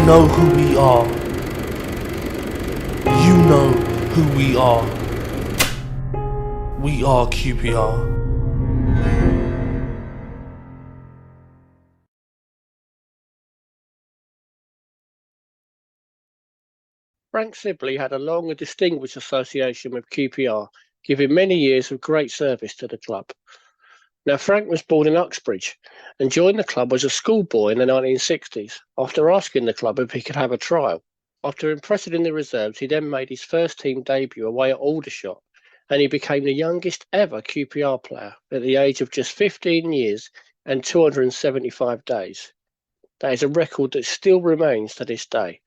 know who we are. You know who we are. We are QPR. Frank Sibley had a long and distinguished association with QPR, giving many years of great service to the club. Now, Frank was born in Uxbridge and joined the club as a schoolboy in the 1960s after asking the club if he could have a trial. After impressing in the reserves, he then made his first team debut away at Aldershot, and he became the youngest ever QPR player at the age of just 15 years and 275 days. That is a record that still remains to this day.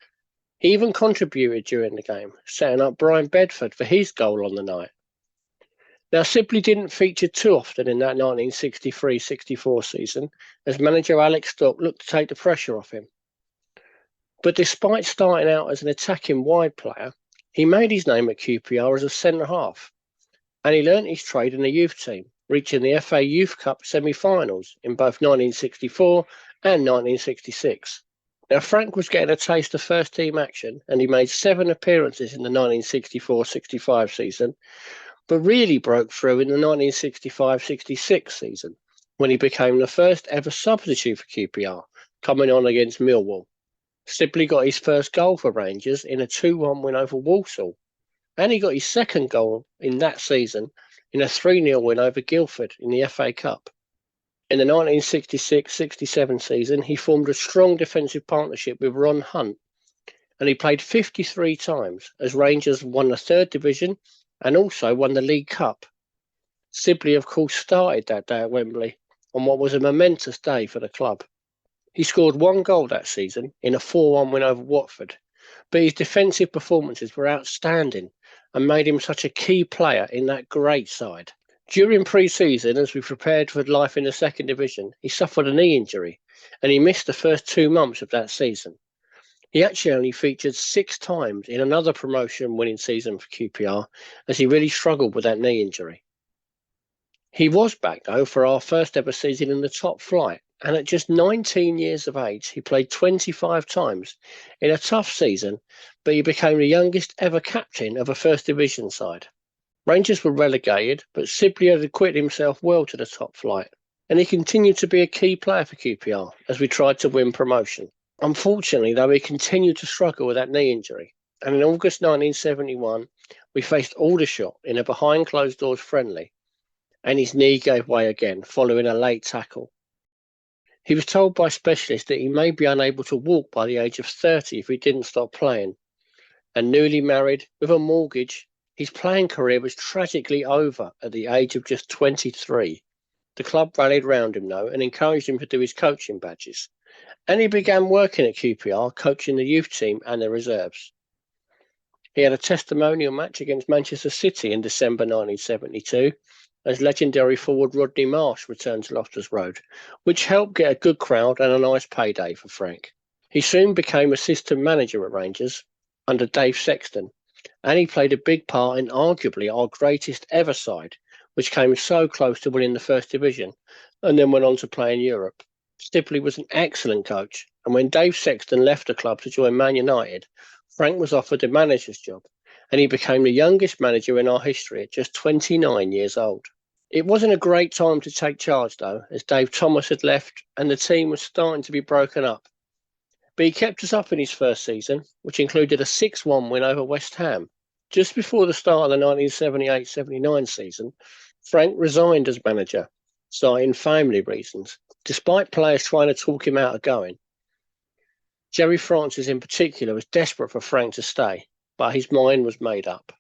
He even contributed during the game, setting up Brian Bedford for his goal on the night. Now, Sibley didn't feature too often in that 1963-64 season, as manager Alex Stock looked to take the pressure off him. But despite starting out as an attacking wide player, he made his name at QPR as a centre-half, and he learnt his trade in the youth team, reaching the FA Youth Cup semi-finals in both 1964 and 1966. Now, Frank was getting a taste of first-team action, and he made 7 appearances in the 1964-65 season, but really broke through in the 1965-66 season, when he became the first ever substitute for QPR, coming on against Millwall. Sibley got his first goal for Rangers in a 2-1 win over Walsall, and he got his second goal in that season in a 3-0 win over Guildford in the FA Cup. In the 1966-67 season, he formed a strong defensive partnership with Ron Hunt, and he played 53 times as Rangers won the 3rd Division and also won the League Cup. Sibley, of course, started that day at Wembley on what was a momentous day for the club. He scored 1 goal that season in a 4-1 win over Watford, but his defensive performances were outstanding and made him such a key player in that great side. During pre-season, as we prepared for life in the 2nd Division, he suffered a knee injury and he missed the first 2 months of that season. He actually only featured 6 times in another promotion-winning season for QPR, as he really struggled with that knee injury. He was back, though, for our first ever season in the top flight, and at just 19 years of age, he played 25 times in a tough season, but he became the youngest ever captain of a First Division side. Rangers were relegated, but Sibley had acquitted himself well to the top flight, and he continued to be a key player for QPR as we tried to win promotion. Unfortunately, though, he continued to struggle with that knee injury, and in August 1971, we faced Aldershot in a behind closed doors friendly, and his knee gave way again following a late tackle. He was told by specialists that he may be unable to walk by the age of 30 if he didn't stop playing, and newly married with a mortgage, his playing career was tragically over at the age of just 23. The club rallied round him, though, and encouraged him to do his coaching badges, and he began working at QPR, coaching the youth team and the reserves. He had a testimonial match against Manchester City in December 1972, as legendary forward Rodney Marsh returned to Loftus Road, which helped get a good crowd and a nice payday for Frank. He soon became assistant manager at Rangers under Dave Sexton, and he played a big part in arguably our greatest ever side, which came so close to winning the First Division and then went on to play in Europe. Sibley was an excellent coach, and when Dave Sexton left the club to join Man United, Frank was offered the manager's job, and he became the youngest manager in our history at just 29 years old. It wasn't a great time to take charge, though, as Dave Thomas had left and the team was starting to be broken up. But he kept us up in his first season, which included a 6-1 win over West Ham. Just before the start of the 1978-79 season, Frank resigned as manager, citing family reasons, despite players trying to talk him out of going. Jerry Francis in particular was desperate for Frank to stay, but his mind was made up.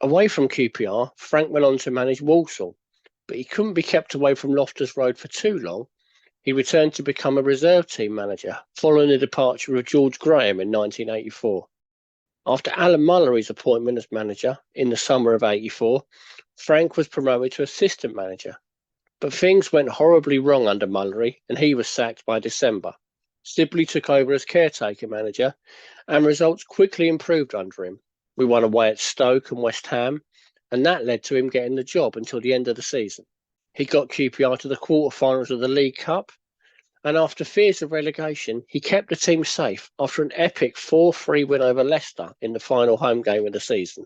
Away from QPR, Frank went on to manage Walsall, but he couldn't be kept away from Loftus Road for too long. He returned to become a reserve team manager following the departure of George Graham in 1984. After Alan Mullery's appointment as manager in the summer of '84, Frank was promoted to assistant manager. But things went horribly wrong under Mullery, and he was sacked by December. Sibley took over as caretaker manager, and results quickly improved under him. We won away at Stoke and West Ham, and that led to him getting the job until the end of the season. He got QPR to the quarterfinals of the League Cup, and after fears of relegation, he kept the team safe after an epic 4-3 win over Leicester in the final home game of the season.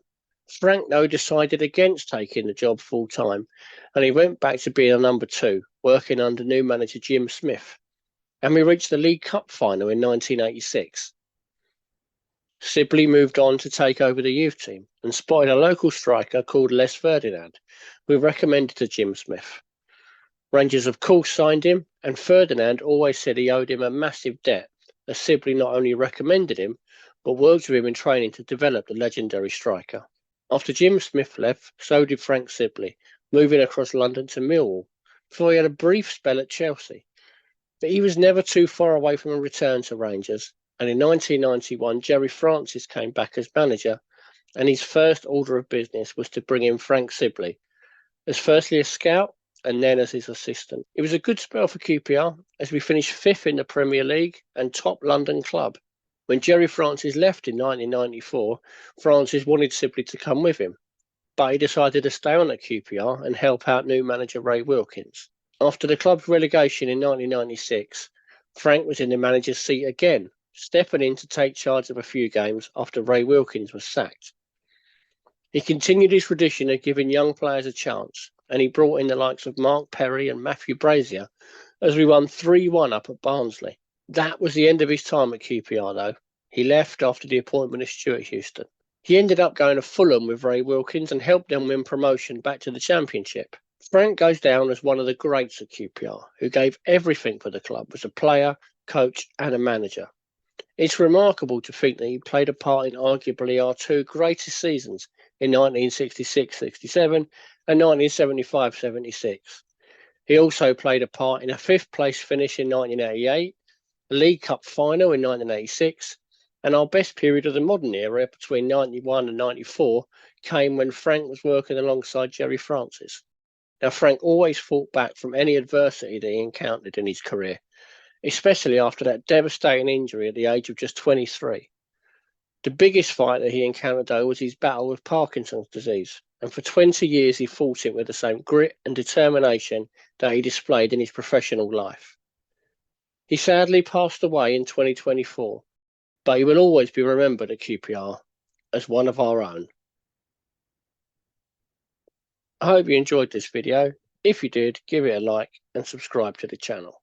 Frank, though, decided against taking the job full-time, and he went back to being a number two, working under new manager Jim Smith, and we reached the League Cup final in 1986. Sibley moved on to take over the youth team and spotted a local striker called Les Ferdinand, who recommended to Jim Smith. Rangers, of course, signed him, and Ferdinand always said he owed him a massive debt, as Sibley not only recommended him, but worked with him in training to develop the legendary striker. After Jim Smith left, so did Frank Sibley, moving across London to Millwall, before he had a brief spell at Chelsea. But he was never too far away from a return to Rangers, and in 1991, Gerry Francis came back as manager, and his first order of business was to bring in Frank Sibley, as firstly a scout, and then as his assistant. It was a good spell for QPR, as we finished fifth in the Premier League and top London club. When Gerry Francis left in 1994, Francis wanted Sibley to come with him, but he decided to stay on at QPR and help out new manager Ray Wilkins. After the club's relegation in 1996, Frank was in the manager's seat again, stepping in to take charge of a few games after Ray Wilkins was sacked. He continued his tradition of giving young players a chance, and he brought in the likes of Mark Perry and Matthew Brazier as we won 3-1 up at Barnsley. That was the end of his time at QPR, though. He left after the appointment of Stuart Houston. He ended up going to Fulham with Ray Wilkins and helped them win promotion back to the Championship. Frank goes down as one of the greats at QPR, who gave everything for the club as a player, coach and a manager. It's remarkable to think that he played a part in arguably our two greatest seasons in 1966-67 and 1975-76. He also played a part in a fifth-place finish in 1988, a League Cup final in 1986, and our best period of the modern era between 91 and 94 came when Frank was working alongside Gerry Francis. Now, Frank always fought back from any adversity that he encountered in his career, especially after that devastating injury at the age of just 23. The biggest fight that he encountered, though, was his battle with Parkinson's disease, and for 20 years he fought it with the same grit and determination that he displayed in his professional life. He sadly passed away in 2024, but he will always be remembered at QPR as one of our own. I hope you enjoyed this video. If you did, give it a like and subscribe to the channel.